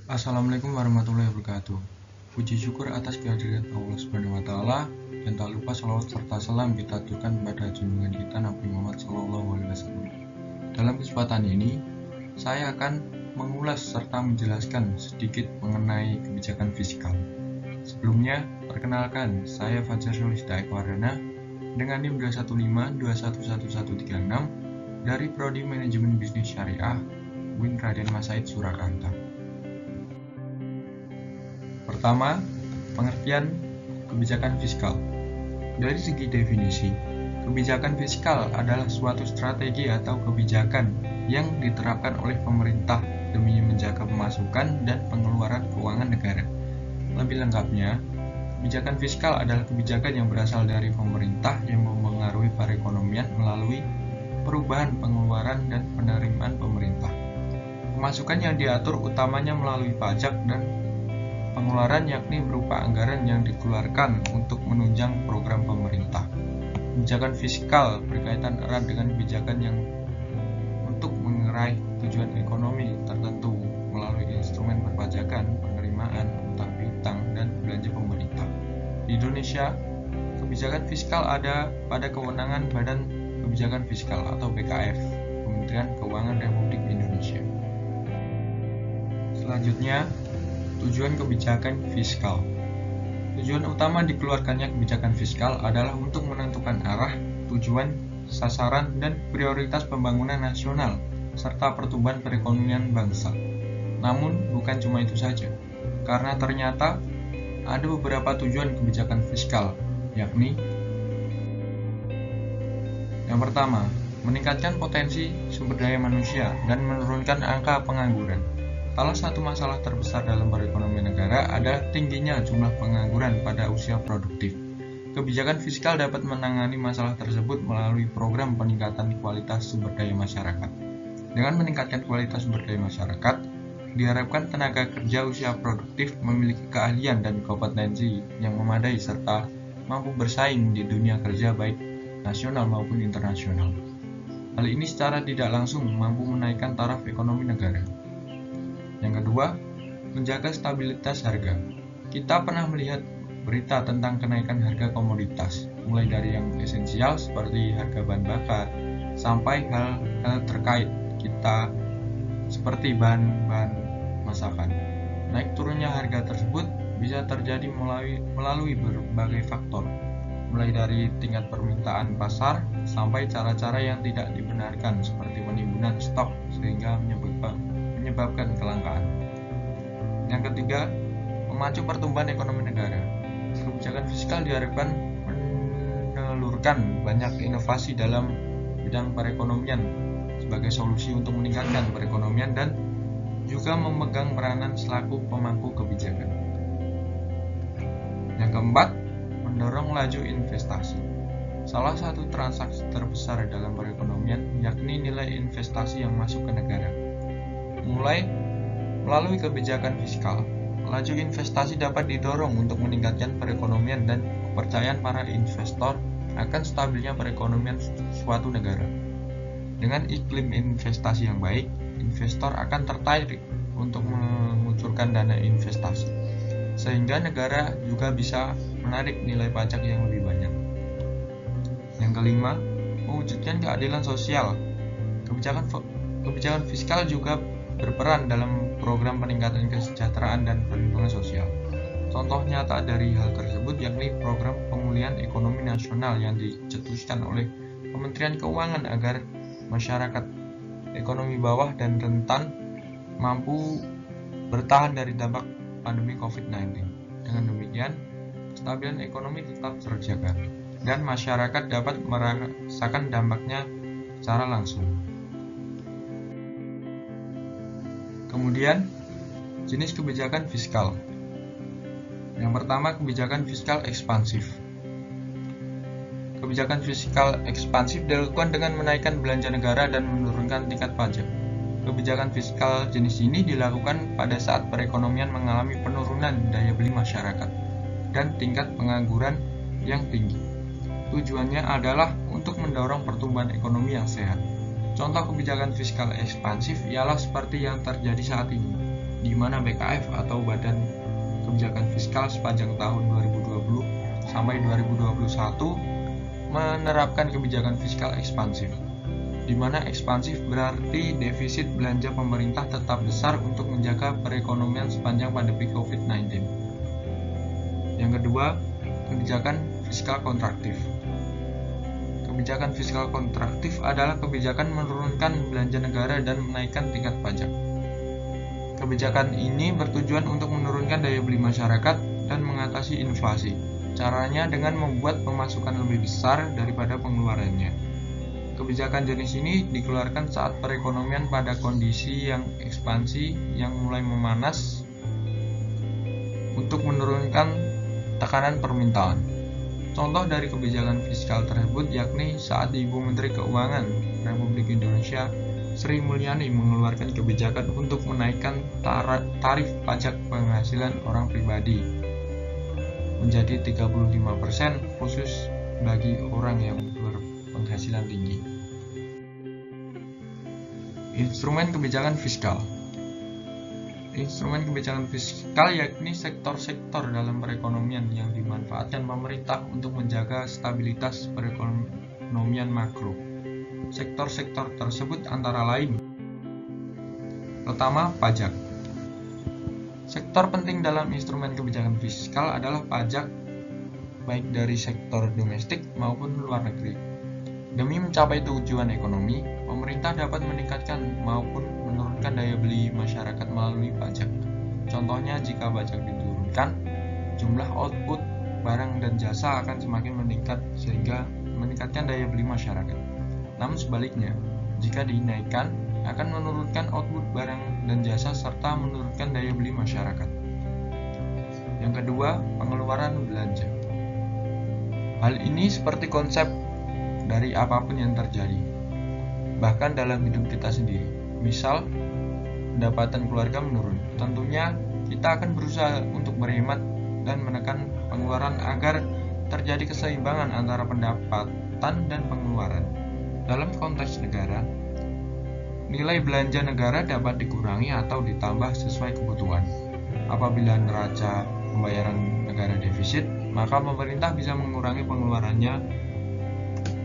Assalamualaikum warahmatullahi wabarakatuh. Puji syukur atas kehadiran Allah Subhanahu wa taala dan tak lupa salawat serta salam kita aturkan kepada junjungan kita Nabi Muhammad SAW. Dalam kesempatan ini, saya akan mengulas serta menjelaskan sedikit mengenai kebijakan fiskal. Sebelumnya, perkenalkan, saya Fajar Sulisda Ekwarana dengan NIM 215211136 dari Prodi Manajemen Bisnis Syariah, UIN Raden Masaid Surakarta. Pertama, pengertian kebijakan fiskal. Dari segi definisi, kebijakan fiskal adalah suatu strategi atau kebijakan yang diterapkan oleh pemerintah demi menjaga pemasukan dan pengeluaran keuangan negara. Lebih lengkapnya, kebijakan fiskal adalah kebijakan yang berasal dari pemerintah yang mempengaruhi perekonomian melalui perubahan pengeluaran dan penerimaan pemerintah. Pemasukan yang diatur utamanya melalui pajak dan pengeluaran yakni berupa anggaran yang dikeluarkan untuk menunjang program pemerintah. Kebijakan fiskal berkaitan erat dengan kebijakan yang untuk meraih tujuan ekonomi tertentu melalui instrumen perpajakan, penerimaan, utang piutang, dan belanja pemerintah. Di Indonesia, kebijakan fiskal ada pada kewenangan Badan Kebijakan Fiskal atau BKF, Kementerian Keuangan Republik Indonesia. Selanjutnya, tujuan kebijakan fiskal. Tujuan utama dikeluarkannya kebijakan fiskal adalah untuk menentukan arah, tujuan, sasaran, dan prioritas pembangunan nasional serta pertumbuhan perekonomian bangsa. Namun, bukan cuma itu saja, karena ternyata ada beberapa tujuan kebijakan fiskal, yakni yang pertama, meningkatkan potensi sumber daya manusia dan menurunkan angka pengangguran. Salah satu masalah terbesar dalam perekonomian negara adalah tingginya jumlah pengangguran pada usia produktif. Kebijakan fiskal dapat menangani masalah tersebut melalui program peningkatan kualitas sumber daya masyarakat. Dengan meningkatkan kualitas sumber daya masyarakat, diharapkan tenaga kerja usia produktif memiliki keahlian dan kompetensi yang memadai serta mampu bersaing di dunia kerja baik nasional maupun internasional. Hal ini secara tidak langsung mampu menaikkan taraf ekonomi negara. Yang kedua, menjaga stabilitas harga. Kita pernah melihat berita tentang kenaikan harga komoditas, mulai dari yang esensial seperti harga bahan bakar, sampai hal-hal terkait kita seperti bahan-bahan masakan. Naik turunnya harga tersebut bisa terjadi melalui berbagai faktor, mulai dari tingkat permintaan pasar sampai cara-cara yang tidak dibenarkan seperti penimbunan stok sehingga menyebabkan kelangkaan. Yang ketiga, memacu pertumbuhan ekonomi negara. Kebijakan fiskal diharapkan menelurkan banyak inovasi dalam bidang perekonomian sebagai solusi untuk meningkatkan perekonomian dan juga memegang peranan selaku pemangku kebijakan. Yang keempat, mendorong laju investasi. Salah satu transaksi terbesar dalam perekonomian yakni nilai investasi yang masuk ke negara. Melalui kebijakan fiskal, laju investasi dapat didorong untuk meningkatkan perekonomian dan kepercayaan para investor akan stabilnya perekonomian suatu negara. Dengan iklim investasi yang baik, investor akan tertarik untuk mengucurkan dana investasi, sehingga negara juga bisa menarik nilai pajak yang lebih banyak. Yang kelima, mewujudkan keadilan sosial. Kebijakan fiskal juga berperan dalam program peningkatan kesejahteraan dan perlindungan sosial. Contoh nyata dari hal tersebut yakni program pemulihan ekonomi nasional yang dicetuskan oleh Kementerian Keuangan agar masyarakat ekonomi bawah dan rentan mampu bertahan dari dampak pandemi COVID-19. Dengan demikian, kestabilan ekonomi tetap terjaga dan masyarakat dapat merasakan dampaknya secara langsung. Kemudian, jenis kebijakan fiskal. Yang pertama, kebijakan fiskal ekspansif. Kebijakan fiskal ekspansif dilakukan dengan menaikkan belanja negara dan menurunkan tingkat pajak. Kebijakan fiskal jenis ini dilakukan pada saat perekonomian mengalami penurunan daya beli masyarakat dan tingkat pengangguran yang tinggi. Tujuannya adalah untuk mendorong pertumbuhan ekonomi yang sehat. Contoh kebijakan fiskal ekspansif ialah seperti yang terjadi saat ini, di mana BKF atau Badan Kebijakan Fiskal sepanjang tahun 2020 sampai 2021 menerapkan kebijakan fiskal ekspansif, di mana ekspansif berarti defisit belanja pemerintah tetap besar untuk menjaga perekonomian sepanjang pandemi COVID-19. Yang kedua, kebijakan fiskal kontraktif. Kebijakan fiskal kontraktif adalah kebijakan menurunkan belanja negara dan menaikkan tingkat pajak. Kebijakan ini bertujuan untuk menurunkan daya beli masyarakat dan mengatasi inflasi. Caranya dengan membuat pemasukan lebih besar daripada pengeluarannya. Kebijakan jenis ini dikeluarkan saat perekonomian pada kondisi yang ekspansi yang mulai memanas untuk menurunkan tekanan permintaan. Contoh dari kebijakan fiskal tersebut yakni saat Ibu Menteri Keuangan Republik Indonesia Sri Mulyani mengeluarkan kebijakan untuk menaikkan tarif pajak penghasilan orang pribadi menjadi 35% khusus bagi orang yang berpenghasilan tinggi. Instrumen kebijakan fiskal. Instrumen kebijakan fiskal yakni sektor-sektor dalam perekonomian yang dimanfaatkan pemerintah untuk menjaga stabilitas perekonomian makro. Sektor-sektor tersebut antara lain: pertama, pajak. Sektor penting dalam instrumen kebijakan fiskal adalah pajak, baik dari sektor domestik maupun luar negeri. Demi mencapai tujuan ekonomi, pemerintah dapat meningkatkan maupun menurunkan daya beli masyarakat melalui pajak. Contohnya, jika pajak diturunkan, jumlah output barang dan jasa akan semakin meningkat sehingga meningkatkan daya beli masyarakat. Namun sebaliknya, jika dinaikkan, akan menurunkan output barang dan jasa serta menurunkan daya beli masyarakat. Yang kedua, pengeluaran belanja. Hal ini seperti konsep dari apapun yang terjadi, bahkan dalam hidup kita sendiri. Misal, pendapatan keluarga menurun. Tentunya kita akan berusaha untuk berhemat dan menekan pengeluaran agar terjadi keseimbangan antara pendapatan dan pengeluaran. Dalam konteks negara, nilai belanja negara dapat dikurangi atau ditambah sesuai kebutuhan. Apabila neraca pembayaran negara defisit, maka pemerintah bisa mengurangi pengeluarannya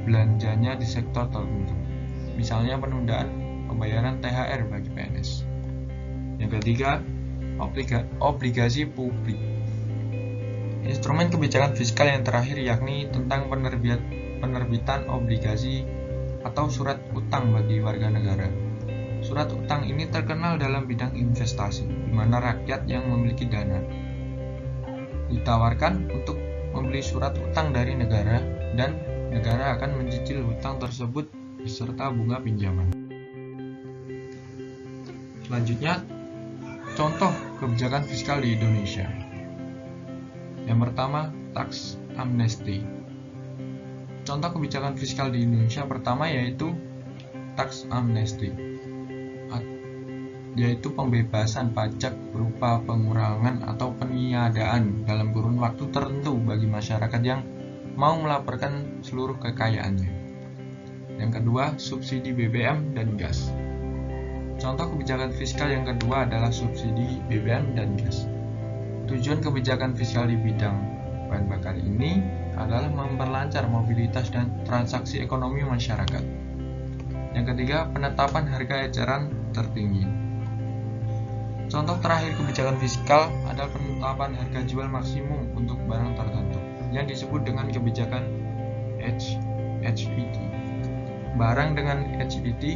belanjanya di sektor tertentu. Misalnya penundaan pembayaran THR bagi PNS. Yang ketiga, obligasi publik. Instrumen kebijakan fiskal yang terakhir yakni tentang penerbitan obligasi atau surat utang bagi warga negara. Surat utang ini terkenal dalam bidang investasi, di mana rakyat yang memiliki dana ditawarkan untuk membeli surat utang dari negara dan negara akan mencicil hutang tersebut beserta bunga pinjaman. Selanjutnya, contoh kebijakan fiskal di Indonesia. Yang pertama, tax amnesty. Contoh kebijakan fiskal di Indonesia pertama yaitu tax amnesty, yaitu pembebasan pajak berupa pengurangan atau peniadaan dalam kurun waktu tertentu bagi masyarakat yang mau melaporkan seluruh kekayaannya. Yang kedua, subsidi BBM dan gas. Contoh kebijakan fiskal yang kedua adalah subsidi BBM dan gas. Tujuan kebijakan fiskal di bidang bahan bakar ini adalah memperlancar mobilitas dan transaksi ekonomi masyarakat. Yang ketiga, penetapan harga eceran tertinggi. Contoh terakhir kebijakan fiskal adalah penetapan harga jual maksimum untuk barang tertentu yang disebut dengan kebijakan HPT. Barang dengan HPT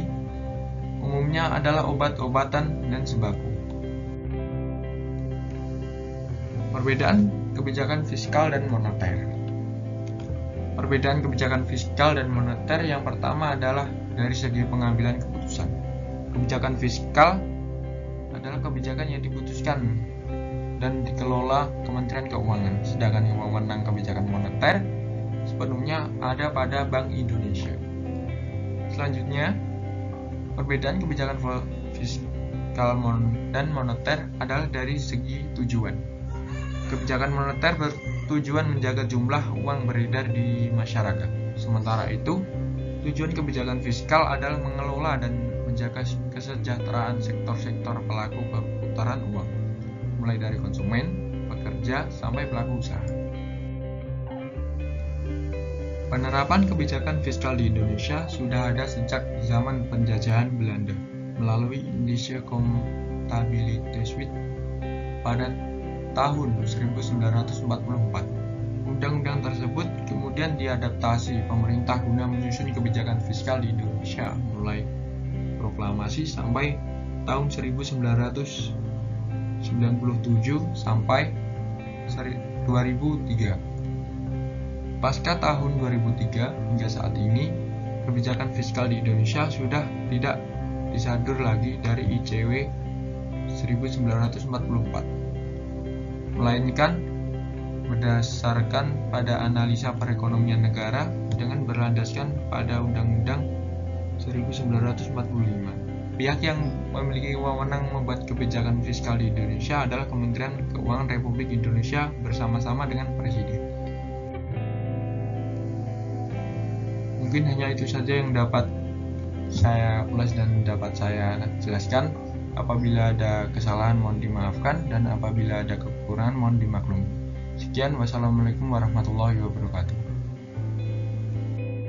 umumnya adalah obat-obatan dan sembako. Perbedaan kebijakan fiskal dan moneter. Perbedaan kebijakan fiskal dan moneter yang pertama adalah dari segi pengambilan keputusan. Kebijakan fiskal adalah kebijakan yang diputuskan dan dikelola Kementerian Keuangan, sedangkan wewenang kebijakan moneter sepenuhnya ada pada Bank Indonesia. Selanjutnya, perbedaan kebijakan fiskal dan moneter adalah dari segi tujuan. Kebijakan moneter bertujuan menjaga jumlah uang beredar di masyarakat. Sementara itu, tujuan kebijakan fiskal adalah mengelola dan menjaga kesejahteraan sektor-sektor pelaku berputar peredaran uang, mulai dari konsumen, pekerja, sampai pelaku usaha. Penerapan kebijakan fiskal di Indonesia sudah ada sejak zaman penjajahan Belanda melalui Indische Contabiliteitswet pada tahun 1944. Undang-undang tersebut kemudian diadaptasi pemerintah guna menyusun kebijakan fiskal di Indonesia mulai proklamasi sampai tahun 1997 sampai 2003. Pasca tahun 2003 hingga saat ini, kebijakan fiskal di Indonesia sudah tidak disadur lagi dari ICW 1944, melainkan berdasarkan pada analisa perekonomian negara dengan berlandaskan pada Undang-Undang 1945. Pihak yang memiliki wewenang membuat kebijakan fiskal di Indonesia adalah Kementerian Keuangan Republik Indonesia bersama-sama dengan Presiden. Mungkin hanya itu saja yang dapat saya ulas dan dapat saya jelaskan. Apabila ada kesalahan mohon dimaafkan, dan apabila ada kekurangan mohon dimaklumi. Sekian, wassalamualaikum warahmatullahi wabarakatuh.